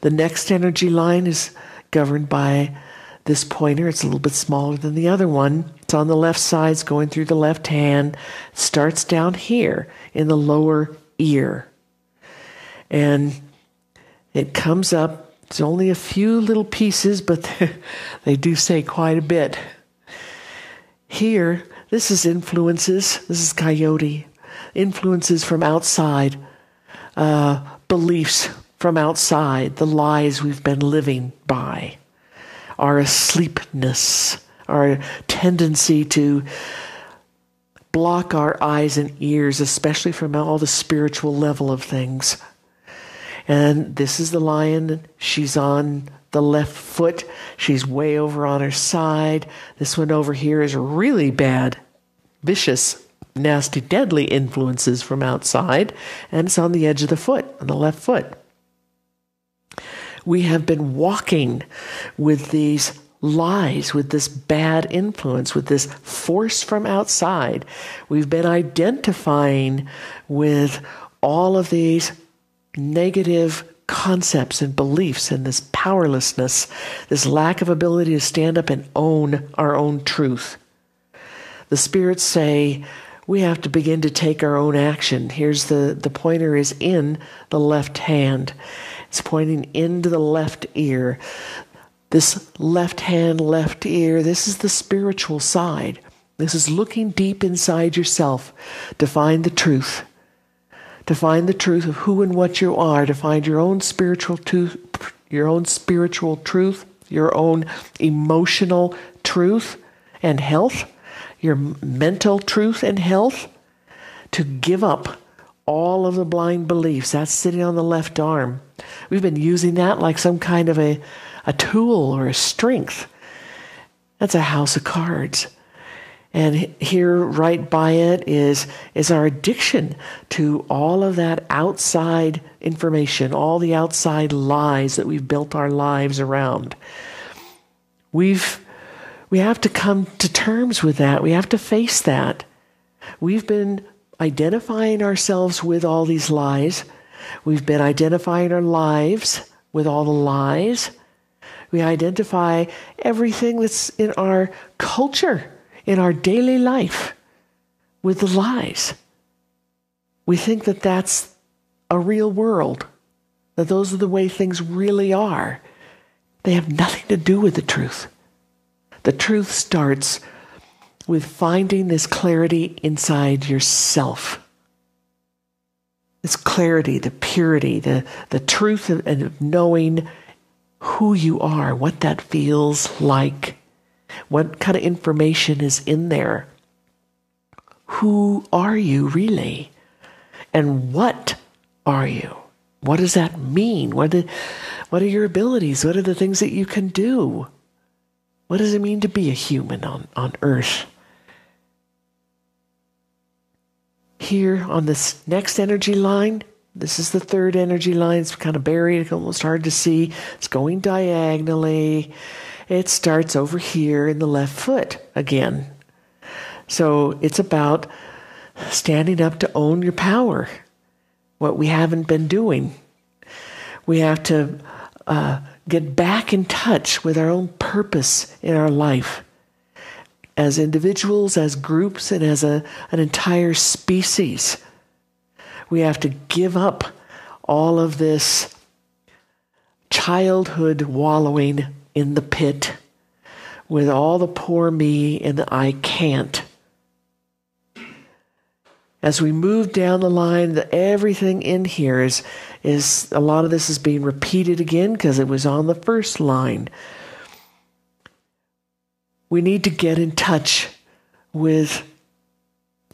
The next energy line is governed by this pointer. It's a little bit smaller than the other one. It's on the left side, it's going through the left hand. It starts down here in the lower ear. And it comes up. It's only a few little pieces, but they do say quite a bit. Here, this is influences. This is coyote. Influences from outside. Beliefs from outside. The lies we've been living by. Our asleepness. Our tendency to block our eyes and ears, especially from all the spiritual level of things. And this is the lion. She's on the left foot. She's way over on her side. This one over here is really bad, vicious, nasty, deadly influences from outside. And it's on the edge of the foot, on the left foot. We have been walking with these lies, with this bad influence, with this force from outside. We've been identifying with all of these negative concepts and beliefs and this powerlessness, this lack of ability to stand up and own our own truth. The spirits say we have to begin to take our own action. Here's the pointer is in the left hand. It's pointing into the left ear. This left hand, left ear, this is the spiritual side. This is looking deep inside yourself to find the truth. To find the truth of who and what you are, to find your own spiritual truth, your own emotional truth and health, your mental truth and health, to give up all of the blind beliefs. That's sitting on the left arm. We've been using that like some kind of a tool or a strength. That's a house of cards. And here, right by it, is our addiction to all of that outside information, all the outside lies that we've built our lives around. We have to come to terms with that. We have to face that. We've been identifying ourselves with all these lies. We've been identifying our lives with all the lies. We identify everything that's in our culture, in our daily life, with the lies. We think that that's a real world, that those are the way things really are. They have nothing to do with the truth. The truth starts with finding this clarity inside yourself. This clarity, the purity, the truth of knowing who you are, what that feels like. What kind of information is in there? Who are you really? And what are you? What does that mean? What are your abilities? What are the things that you can do? What does it mean to be a human on earth? Here on this next energy line, this is the third energy line. It's kind of buried. It's almost hard to see. It's going diagonally. It starts over here in the left foot again. So it's about standing up to own your power, what we haven't been doing. We have to get back in touch with our own purpose in our life. As individuals, as groups, and as an entire species. We have to give up all of this childhood wallowing in the pit with all the poor me and the I can't. As we move down the line, everything in here is a lot of this is being repeated again because it was on the first line. We need to get in touch with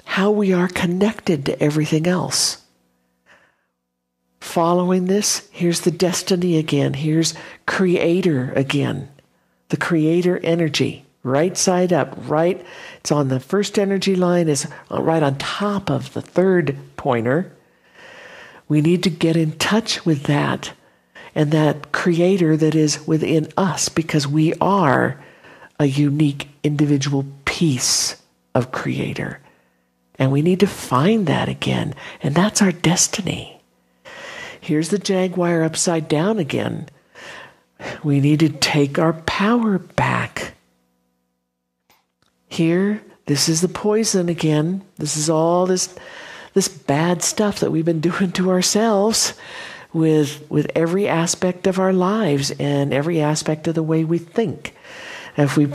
how we are connected to everything else. Following this, here's the destiny again. Here's creator again. The creator energy, right side up, right. It's on the first energy line, is right on top of the third pointer. We need to get in touch with that and that creator that is within us, because we are a unique individual piece of creator. And we need to find that again. And that's our destiny. Here's the jaguar upside down again. We need to take our power back. Here, this is the poison again. This is all this bad stuff that we've been doing to ourselves with every aspect of our lives and every aspect of the way we think. And if we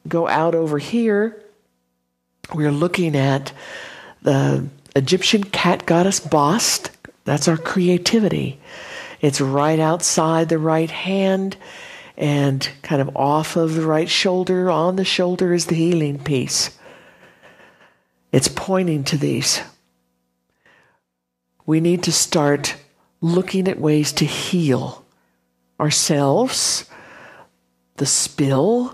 go out over here, we're looking at the Egyptian cat goddess Bast. That's our creativity. It's right outside the right hand and kind of off of the right shoulder. On the shoulder is the healing piece. It's pointing to these. We need to start looking at ways to heal ourselves, the spill,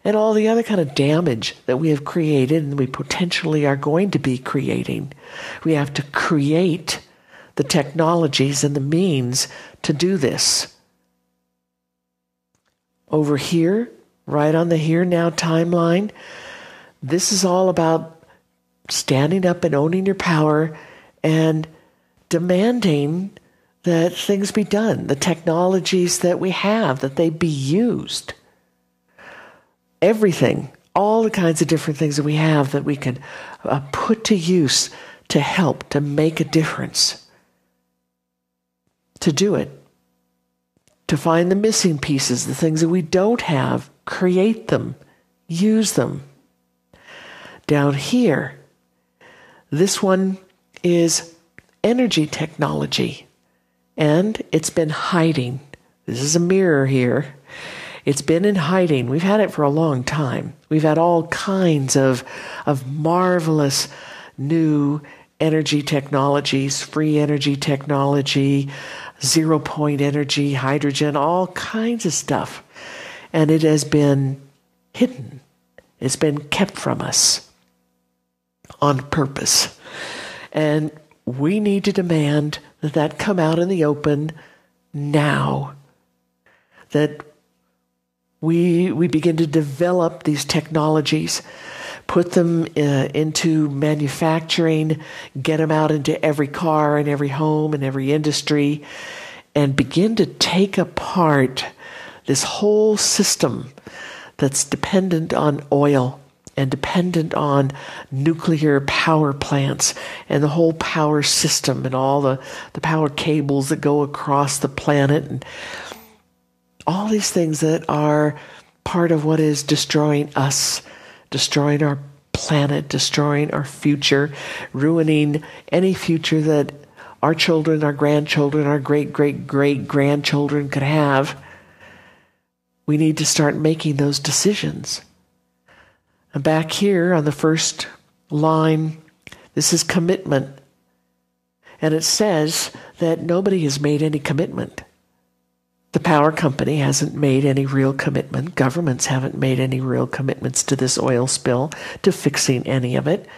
and all the other kind of damage that we have created and we potentially are going to be creating. We have to create the technologies and the means to do this. Over here, right on the here now timeline, this is all about standing up and owning your power and demanding that things be done, the technologies that we have, that they be used. Everything, all the kinds of different things that we have that we can put to use to help, to make a difference. To do it, to find the missing pieces, the things that we don't have, create them, use them. Down here, this one is energy technology, and it's been hiding. This is a mirror here. It's been in hiding. We've had it for a long time. We've had all kinds of marvelous new energy technologies, free energy technology, 0-point energy, hydrogen, all kinds of stuff. And it has been hidden. It's been kept from us on purpose. And we need to demand that come out in the open now. That we begin to develop these technologies, put them into manufacturing, get them out into every car and every home and every industry, and begin to take apart this whole system that's dependent on oil and dependent on nuclear power plants and the whole power system and all the power cables that go across the planet and all these things that are part of what is destroying us, destroying our planet, destroying our future, ruining any future that our children, our grandchildren, our great-great-great-grandchildren could have. We need to start making those decisions. And back here on the first line, this is commitment. And it says that nobody has made any commitment. The power company hasn't made any real commitment. Governments haven't made any real commitments to this oil spill, to fixing any of it,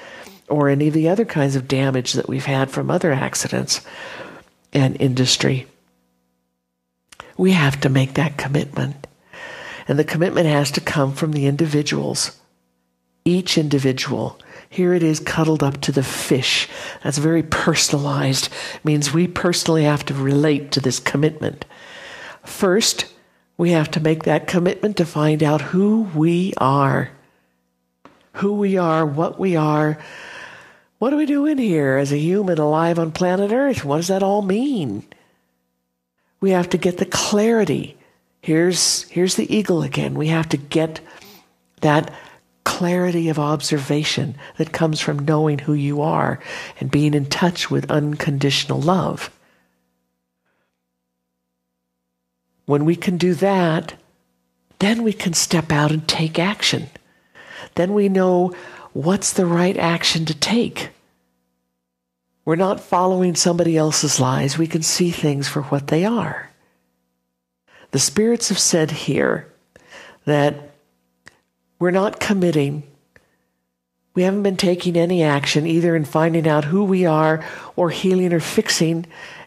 or any of the other kinds of damage that we've had from other accidents and industry. We have to make that commitment. And the commitment has to come from the individuals. Each individual. Here it is cuddled up to the fish. That's very personalized. It means we personally have to relate to this commitment. First, we have to make that commitment to find out who we are. Who we are, what we are. What are we doing here as a human alive on planet Earth? What does that all mean? We have to get the clarity. Here's the eagle again. We have to get that clarity of observation that comes from knowing who you are and being in touch with unconditional love. When we can do that, then we can step out and take action. Then we know what's the right action to take. We're not following somebody else's lies. We can see things for what they are. The spirits have said here that we're not committing. We haven't been taking any action, either in finding out who we are or healing or fixing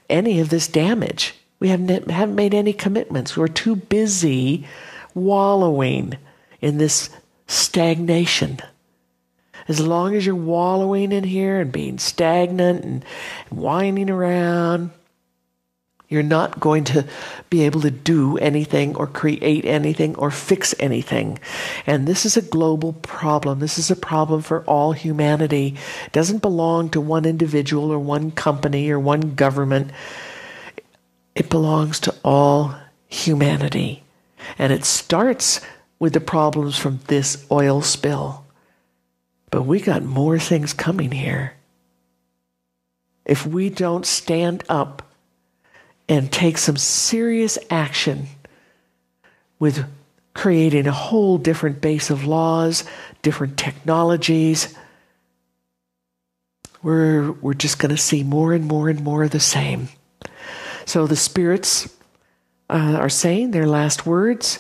any of this damage. We haven't made any commitments. We're too busy wallowing in this stagnation. As long as you're wallowing in here and being stagnant and whining around, You're not going to be able to do anything or create anything or fix anything. And this is a global problem. This is a problem for all humanity. It doesn't belong to one individual or one company or one government. It belongs to all humanity. And it starts with the problems from this oil spill. But we got more things coming here. If we don't stand up and take some serious action with creating a whole different base of laws, different technologies, we're just going to see more and more and more of the same. So the spirits are saying their last words: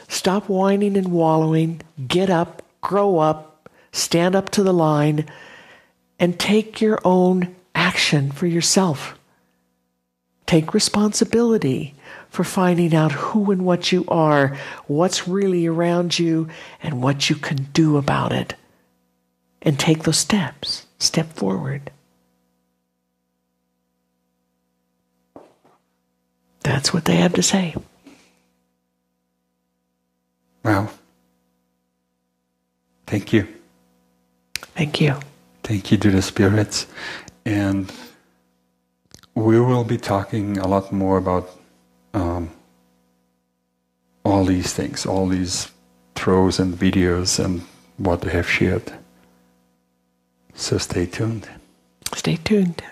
stop whining and wallowing, get up, grow up, stand up to the line, and take your own action for yourself. Take responsibility for finding out who and what you are, what's really around you, and what you can do about it. And take those steps. Step forward. That's what they have to say. Wow. Thank you. Thank you. Thank you to the spirits. And we will be talking a lot more about all these things, all these throws and videos and what they have shared. So stay tuned. Stay tuned.